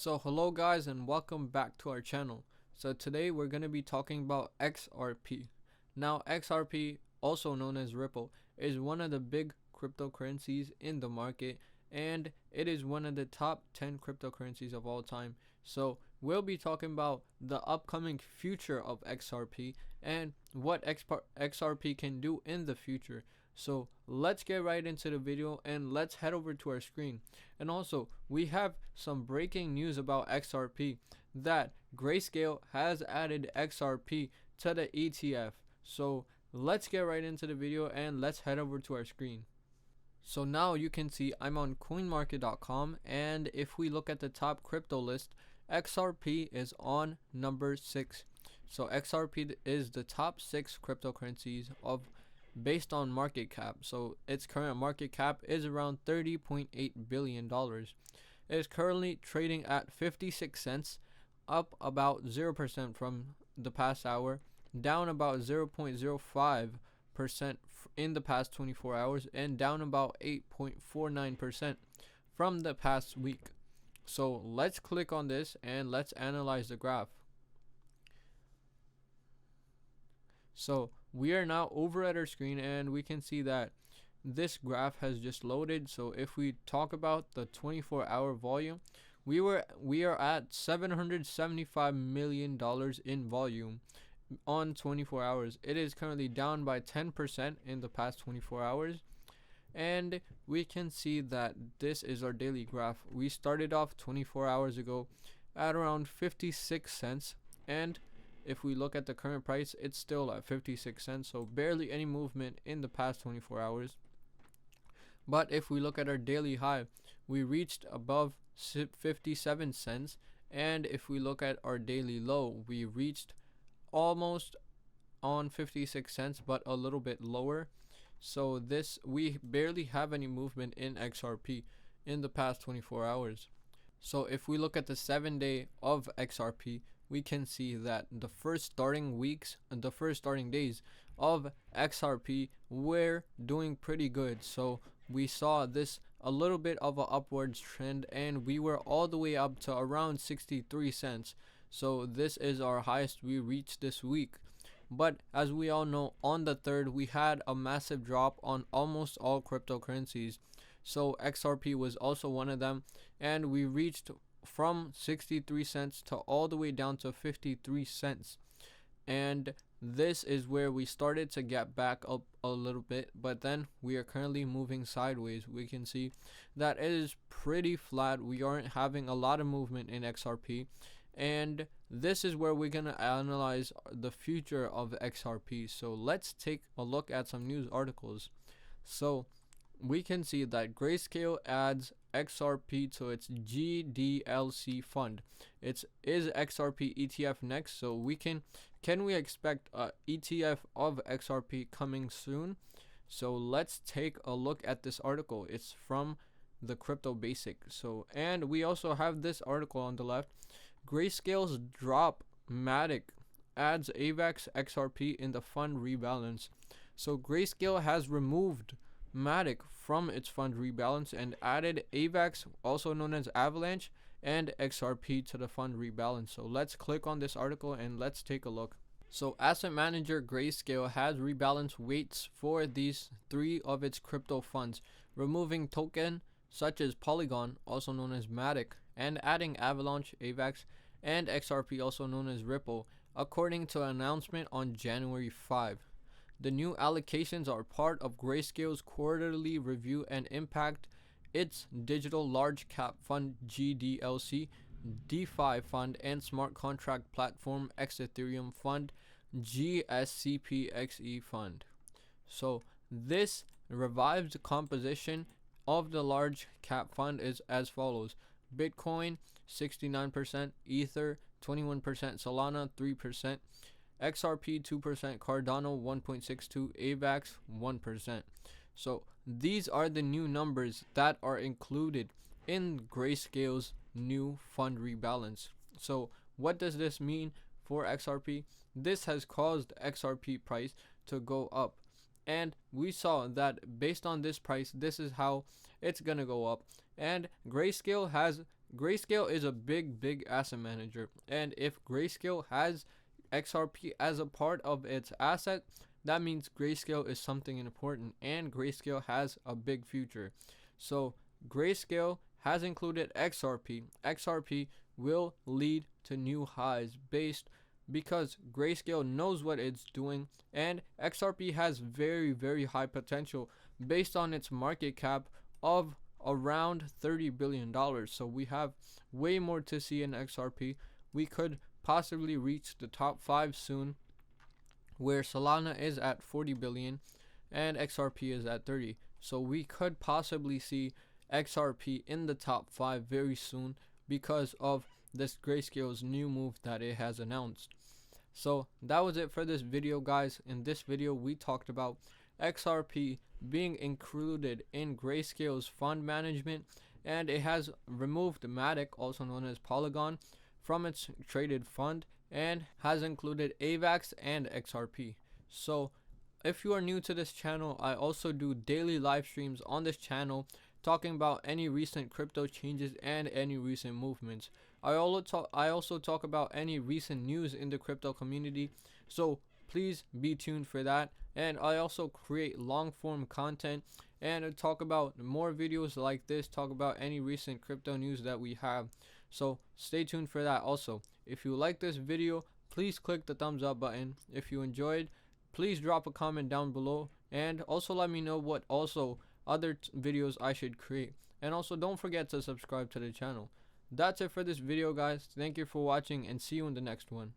So hello guys and welcome back to our channel. So today we're going to be talking about XRP. Now XRP, also known as Ripple, is one of the big cryptocurrencies in the market, and it is one of the top 10 cryptocurrencies of all time. So we'll be talking about the upcoming future of XRP and what XRP can do in the future. So let's get right into the video and let's head over to our screen. And also, we have some breaking news about XRP, that Grayscale has added XRP to the ETF. So let's get right into the video and let's head over to our screen. So now you can see I'm on coinmarket.com, and if we look at the top crypto list, XRP is on number 6. So XRP is the top 6 cryptocurrencies based on market cap. So its current market cap is around $30.8 billion. It is currently trading at 56 cents, up about 0% from the past hour, down about 0.05% in the past 24 hours, and down about 8.49% from the past week. So let's click on this and let's analyze the graph. So we are now over at our screen and we can see that this graph has just loaded. So if we talk about the 24-hour volume, we are at $775 million in volume on 24 hours. It is currently down by 10% in the past 24 hours. And we can see that this is our daily graph. We started off 24 hours ago at around 56 cents, and if we look at the current price, it's still at 56 cents, so barely any movement in the past 24 hours. But if we look at our daily high, we reached above 57 cents, and if we look at our daily low, we reached almost on 56 cents, but a little bit lower. So we barely have any movement in XRP in the past 24 hours. So if we look at the 7-day of XRP, we can see that the first starting days of XRP were doing pretty good. So we saw this a little bit of an upwards trend, and we were all the way up to around 63 cents. So this is our highest we reached this week. But as we all know, on the 3rd, we had a massive drop on almost all cryptocurrencies. So XRP was also one of them, and we reached from 63 cents to all the way down to 53 cents. And this is where we started to get back up a little bit, but then we are currently moving sideways. We can see that it is pretty flat. We aren't having a lot of movement in XRP, and this is where we're going to analyze the future of XRP. So let's take a look at some news articles. So we can see that Grayscale adds XRP to its GDLC fund. Is XRP ETF next? So can we expect a ETF of XRP coming soon? So let's take a look at this article. It's from the Crypto Basic. So, and we also have this article on the left. Grayscale's Drop-Matic adds AVAX XRP in the fund rebalance. So Grayscale has removed Matic from its fund rebalance and added AVAX, also known as Avalanche, and XRP to the fund rebalance. So let's click on this article and let's take a look. So asset manager Grayscale has rebalanced weights for these 3 of its crypto funds, removing token such as Polygon, also known as Matic, and adding Avalanche, AVAX, and XRP, also known as Ripple, according to an announcement on January 5. The new allocations are part of Grayscale's quarterly review and impact its digital large cap fund GDLC, DeFi fund, and smart contract platform X Ethereum fund GSCPXE fund. So this revised composition of the large cap fund is as follows: Bitcoin 69%, Ether 21%, Solana 3%, XRP 2%, Cardano 1.62%, AVAX 1%. So these are the new numbers that are included in Grayscale's new fund rebalance. So what does this mean for XRP? This has caused XRP price to go up, and we saw that based on this price, this is how it's gonna go up. And Grayscale has Grayscale is a big asset manager, and if Grayscale has XRP as a part of its asset, that means Grayscale is something important, and Grayscale has a big future. So Grayscale has included XRP. XRP will lead to new highs because Grayscale knows what it's doing, and XRP has very high potential based on its market cap of around $30 billion. So we have way more to see in XRP. We could possibly reach the top 5 soon, where Solana is at 40 billion and XRP is at 30. So we could possibly see XRP in the top 5 very soon because of this Grayscale's new move that it has announced. So that was it for this video, guys. In this video we talked about XRP being included in Grayscale's fund management, and it has removed Matic, also known as Polygon, from its traded fund, and has included AVAX and XRP. So if you are new to this channel, I also do daily live streams on this channel talking about any recent crypto changes and any recent movements. I also talk about any recent news in the crypto community, so please be tuned for that. And I also create long form content and talk about more videos like this, talk about any recent crypto news that we have. So stay tuned for that. Also, if you like this video, please click the thumbs up button. If you enjoyed, please drop a comment down below, and also let me know what other videos I should create. And also don't forget to subscribe to the channel. That's it for this video, guys. Thank you for watching, and see you in the next one.